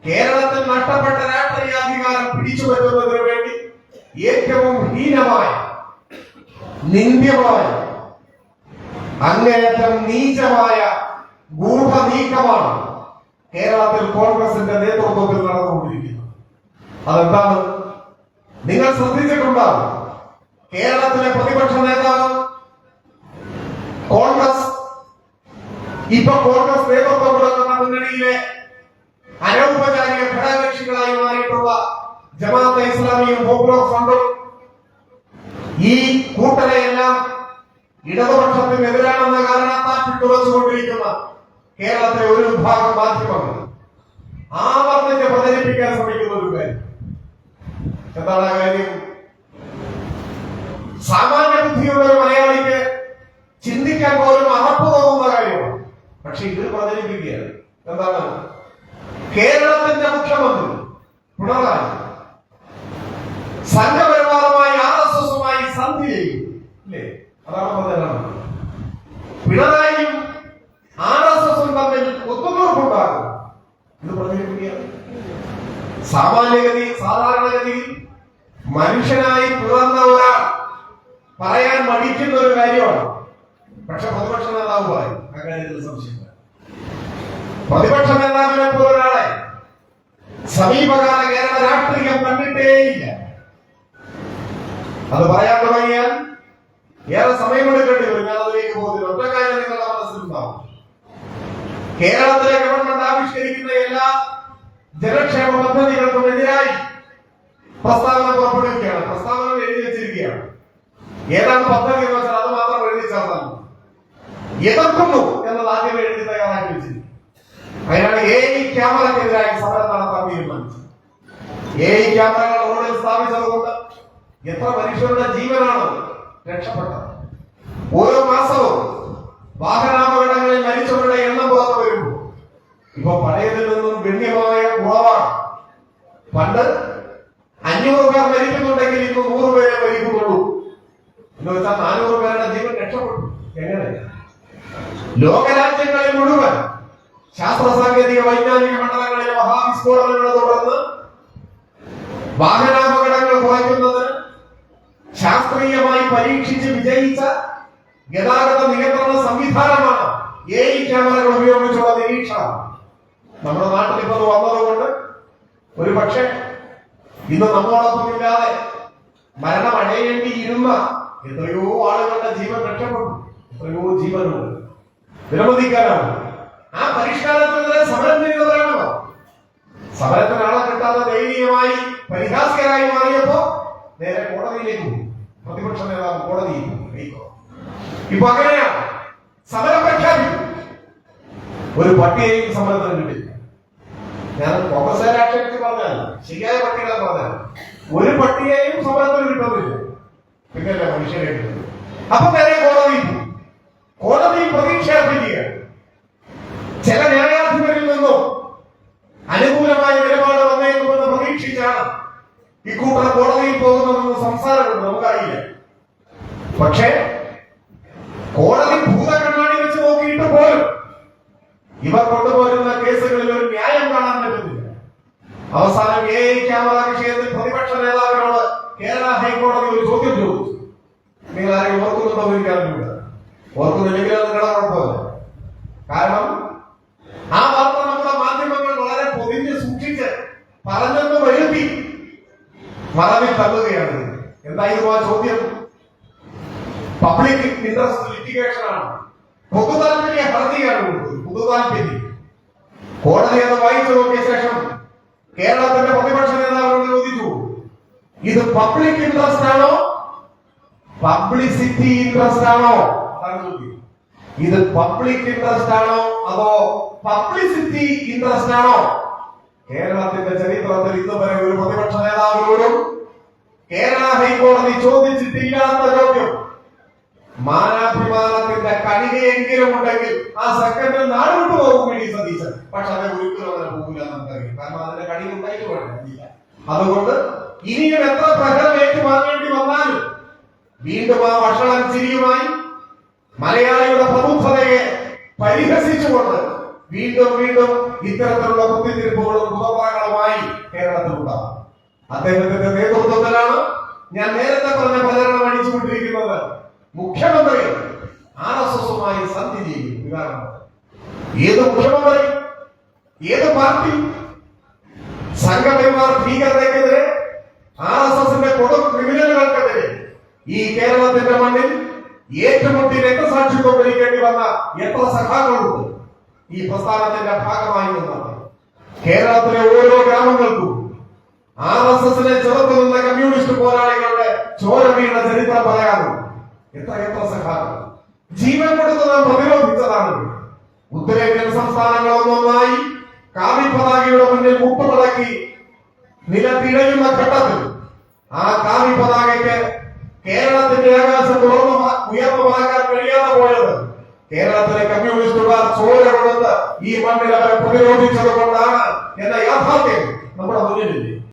കേരളത്തിൽ നഷ്ടപ്പെട്ട രാഷ്ട്രീയാധികാരം പിടിച്ചുപറ്റുന്നതിന് വേണ്ടി ഏറ്റവും ഹീനമായ, നിന്ദ്യമായ, അങ്ങേയറ്റം നീചമായ ഗൂഢനീക്കമാണ് കേരളത്തിൽ കോൺഗ്രസിന്റെ നേതൃത്വത്തിൽ നടന്നുകൊണ്ടിരിക്കുന്നത്. അതെന്താണ്? നിങ്ങൾ ശ്രദ്ധിച്ചിട്ടുണ്ടാവും. കേരളത്തിലെ പ്രതിപക്ഷ നേതാവ് കോൺഗ്രസ് നേതൃത്വം കൊടുക്കുന്ന മുന്നണിയിലെ അനൗപചാരിക ഘടകകക്ഷികളായി മാറിയിട്ടുള്ള ജമാഅത്തെ ഇസ്ലാമിയും പോപ്പുലർ ഫ്രണ്ടും ഈ കൂട്ടരെയെല്ലാം ഇടതുപക്ഷത്തിനെതിരാണെന്ന കാരണത്താൽ പിന്തുണച്ചുകൊണ്ടിരിക്കുന്ന കേരളത്തിലെ ഒരു വിഭാഗം മാധ്യമങ്ങൾ ആവർത്തിച്ച് പ്രചരിപ്പിക്കാൻ ശ്രമിക്കുന്ന ഒരു കാര്യം. എന്താണ് ആ കാര്യം? സാമാന്യ ബുദ്ധിയുള്ള ഒരു മലയാളിക്ക് ചിന്തിക്കാൻ പോലും അറപ്പ് തോന്നുന്ന കാര്യമാണ്. പക്ഷെ ഇത് പ്രചരിപ്പിക്കുകയാണ്. എന്താണ്? കേരളത്തിന്റെ മുഖ്യമന്ത്രി പിണറായി സംഘപരിവാറുമായി RSSുമായി സന്ധി ചെയ്യും. ഇല്ലേ? അതാണ് പ്രചരണം. പിണറായിയും RSSും തമ്മിൽ ഒത്തുതീർപ്പുണ്ടാകും. ഇത് പ്രചരിപ്പിക്കുകയാണ്. സാധാരണഗതിയിൽ മനുഷ്യനായി പിറന്ന ഒരാൾ പറയാൻ മടിക്കുന്ന ഒരു കാര്യമാണ്. പക്ഷെ പ്രതിപക്ഷ നേതാവ് പറയും. അക്കാര്യത്തിൽ സംശയമില്ല. പ്രതിപക്ഷ നേതാവിനെ പോലൊരാളെ സമീപകാല കേരള രാഷ്ട്രീയം കണ്ടിട്ടേയില്ല. അത് പറയാൻ തുടങ്ങിയാൽ ഏറെ സമയമെടുക്കേണ്ടി വരും. ഞാൻ അതിലേക്ക് പോകുന്നില്ല. ഒറ്റ കാര്യം നിങ്ങളുടെ മനസ്സിലുണ്ടാവും. കേരളത്തിലെ ഗവൺമെന്റ് ആവിഷ്കരിക്കുന്ന എല്ലാ ജനക്ഷേമ പദ്ധതികൾക്കും എതിരായി പ്രസ്താവന പുറപ്പെടുവിക്കുകയാണ്. പ്രസ്താവന എഴുതി വെച്ചിരിക്കുകയാണ്. ഏതാണ് പദ്ധതി എന്ന് വെച്ചാൽ അത് മാത്രം എഴുതി ചേർത്താൽ എതിർക്കുന്നു എന്നത് ആദ്യം എഴുതി തയ്യാറാക്കി വെച്ചിരിക്കും. അതിനാണ് AI ക്യാമറയ്ക്കെതിരായി സമരം നടത്താൻ തീരുമാനിച്ചത്. AI ക്യാമറകൾ റോഡിൽ സ്ഥാപിച്ചതുകൊണ്ട് എത്ര മനുഷ്യരുടെ ജീവനാണ് രക്ഷപ്പെട്ടത്. ഓരോ മാസവും വാഹനാപകടങ്ങളിൽ മരിച്ചവരുടെ എണ്ണം പുറത്തു വരുമ്പോൾ ഇപ്പൊ പഴയതിൽ നിന്നും ഗണ്യമായ കുറവാണ്. പണ്ട് 500 പേർ മരിക്കുന്നുണ്ടെങ്കിൽ ഇന്ന് 100 പേരെ മരിക്കുന്നുള്ളൂ. എന്ന് വെച്ചാൽ 400 പേരുടെ ജീവൻ രക്ഷപ്പെട്ടു. എങ്ങനെ? ലോകരാജ്യങ്ങളിൽ മുഴുവൻ ശാസ്ത്ര സാങ്കേതിക വൈജ്ഞാനിക മണ്ഡലങ്ങളിലെ മഹാവിസ്ഫോടനങ്ങളെ തുടർന്ന് വാഹനാപകടങ്ങൾ കുറയ്ക്കുന്നതിന് ശാസ്ത്രീയമായി പരീക്ഷിച്ച് വിജയിച്ച ഗതാഗത നിയന്ത്രണ സംവിധാനമാണ് AI ക്യാമറകൾ ഉപയോഗിച്ചുള്ള നിരീക്ഷണം. നമ്മുടെ നാട്ടിൽ ഇപ്പോൾ വന്നതുകൊണ്ട് ഒരു പക്ഷേ ഇന്ന് നമ്മോടൊപ്പം ഇല്ലാതെ മരണം അടയേണ്ടിയിരുന്ന എത്രയോ ആളുകളുടെ ജീവൻ രക്ഷപ്പെട്ടു. എത്രയോ ജീവനുണ്ട്. വിലമതിക്കാനാണ്. ആ പരിഷ്കാരത്തിനെതിരെ സമരം ചെയ്യുന്നവരാണോ? സമരത്തിന് ആളെ കിട്ടാതെ ദയനീയമായി പരിഹാസ്യരായി മാറിയപ്പോ നേരെ കോടതിയിലേക്ക് പോയി. പ്രതിപക്ഷ നേതാവ് കോടതിയിൽ ഇപ്പൊ അങ്ങനെയാണ്. സമരം പ്രഖ്യാപിക്കും. ഒരു പട്ടികയും സമരത്തിന് കിട്ടില്ല. ഞാൻ കോൺഗ്രസ് ആക്ഷേപിച്ച് പറഞ്ഞാൽ ശരിയായ പട്ടിക പറഞ്ഞാൽ ഒരു പട്ടികയും സമരത്തിന് കിട്ടുന്നില്ല. പിന്നല്ല മനുഷ്യരെ കിട്ടുന്നത്. അപ്പൊ നേരെ കോടതിയിൽ പ്രതീക്ഷ അർപ്പിക്കുകയാണ്. ചില ന്യായാധിപരിൽ നിന്നും അനുകൂലമായ നിലപാട് വന്നേക്കുമെന്ന് പ്രതീക്ഷിച്ചാണ് ഇക്കൂട്ടർ കോടതിയിൽ പോകുന്നതെന്ന് സംസാരമുണ്ട്. നമുക്കറിയില്ല. പക്ഷേ കോടതി ഭൂതകണ്ണാടി വെച്ച് നോക്കിയിട്ട് പോലും ഇവർ കൊണ്ടുപോരുന്ന കേസുകളിൽ ഒരു ന്യായം കാണാൻ പറ്റുന്നില്ല. അവസാനം AI ക്യാമറ വിഷയത്തിൽ പ്രതിപക്ഷ നേതാവിനോട് കേരള ഹൈക്കോടതി ഒരു ചോദ്യം ചോദിച്ചു. നിങ്ങൾ ആരെയും ഓർക്കുന്നുണ്ടോ? എനിക്കറിഞ്ഞില്ല. ഓർക്കുന്നില്ലെങ്കിൽ അത് നിങ്ങളുടെ കുഴപ്പമില്ല. കാരണം ആ വാർത്ത നമ്മുടെ മാധ്യമങ്ങൾ വളരെ പൊതിഞ്ഞ് സൂക്ഷിച്ച് പറഞ്ഞെന്ന് വരുത്തി മറവിൽ തള്ളുകയാണ്. എന്തായിരുന്നു ആ ചോദ്യം? പബ്ലിക് ഇൻട്രസ്റ്റ് ലിറ്റിഗേഷൻ ആണ്. പൊതുതാൽപര്യ ഹർജിയാണ് കൊടുത്തത്. പൊതുതാൽപര്യം. കോടതി അത് വായിച്ചു നോക്കിയ ശേഷം കേരളത്തിന്റെ പ്രതിപക്ഷ നേതാവിനോട് ചോദിച്ചു, ഇത് പബ്ലിക് ഇൻട്രസ്റ്റ് ആണോ പബ്ലിസിറ്റി ഇൻട്രസ്റ്റ് ആണോ? അതാണ് ചോദ്യം. ഇത് പബ്ലിക് ഇൻട്രസ്റ്റ് ആണോ അതോ പബ്ലിസിറ്റി ഇൻട്രസ്റ്റ് ആണോ? കേരളത്തിന്റെ ചരിത്രത്തിൽ ഇതുവരെ ഒരു പ്രതിപക്ഷ നേതാവിനോടും കേരള ഹൈക്കോടതി ചോദിച്ചിട്ടില്ലാത്ത ചോദ്യം. മാനാഭിമാനത്തിന്റെ കണികയെങ്കിലും ഉണ്ടെങ്കിൽ ആ സെക്കൻഡിൽ നാട് വിട്ടു പോകും വി.ഡി. സതീശൻ. പക്ഷെ അത് ഒരിക്കലും അങ്ങനെ പോകില്ല നമുക്കറിയാം. കാരണം അതിന്റെ കണിക ഉണ്ടായിട്ട് വേണ്ടില്ല. അതുകൊണ്ട് ഇനിയും എത്ര പ്രഹരം ഏറ്റുവാങ്ങേണ്ടി വന്നാലും വീണ്ടും ആ വഷളൻ ചിരിയുമായി മലയാളിയുടെ പ്രബുദ്ധതയെ പരിഹസിച്ചുകൊണ്ട് വീണ്ടും ഇത്തരത്തിലുള്ള കുത്തിത്തിരിപ്പുകളും അദ്ദേഹത്തിന്റെ നേതൃത്വത്തിലാണ് ഞാൻ നേരത്തെ പറഞ്ഞ പ്രചരണം അടിച്ചുകൊണ്ടിരിക്കുന്നത്. മുഖ്യമന്ത്രി RSSുമായി സന്ധി ചെയ്യും. കാരണം ഏത് മുഖ്യമന്ത്രി, ഏത് പാർട്ടി സംഘപരിവാർ ഭീകരതയ്ക്കെതിരെ, RSSന്റെ കൊടും ക്രിമിനലുകൾക്കെതിരെ ഈ കേരളത്തിന്റെ മണ്ണിൽ ഏറ്റുമുട്ടി രക്തസാക്ഷിത്വം വരിക്കേണ്ടി വന്ന എത്ര സഖാക്കളുണ്ട് ഈ പ്രസ്ഥാനത്തിന്റെ ഭാഗമായി നിന്നത്? കേരളത്തിലെ ഓരോ ഗ്രാമങ്ങൾക്കും RSSനെ ചെറുത്തു നിന്ന കമ്മ്യൂണിസ്റ്റ് പോരാളികളുടെ ചോര വീണ ചരിത്രം പറയാറുണ്ട്. എത്ര സഖാക്കൾ ജീവൻ കൊടുത്ത് നാം പ്രതിരോധിച്ചതാണ്. ഉത്തരേന്ത്യൻ സംസ്ഥാനങ്ങളൊന്നൊന്നായി കാവി പതാകയുടെ മുന്നിൽ മുട്ടുമടക്കി നിലത്തിഴയുന്ന ഘട്ടത്തിൽ ആ കാവി പതാകയ്ക്ക് കേരളത്തിന്റെ ആകാശം ഉയർന്നു പറക്കാൻ കഴിയാതെ പോയത് കേരളത്തിലെ കമ്മ്യൂണിസ്റ്റുകാർ ചോര കൊടുത്ത് ഈ മണ്ണിൽ അവരെ പ്രതിരോധിച്ചത് കൊണ്ടാണ് എന്ന യാഥാർത്ഥ്യം നമ്മുടെ മുന്നിലില്ലേ?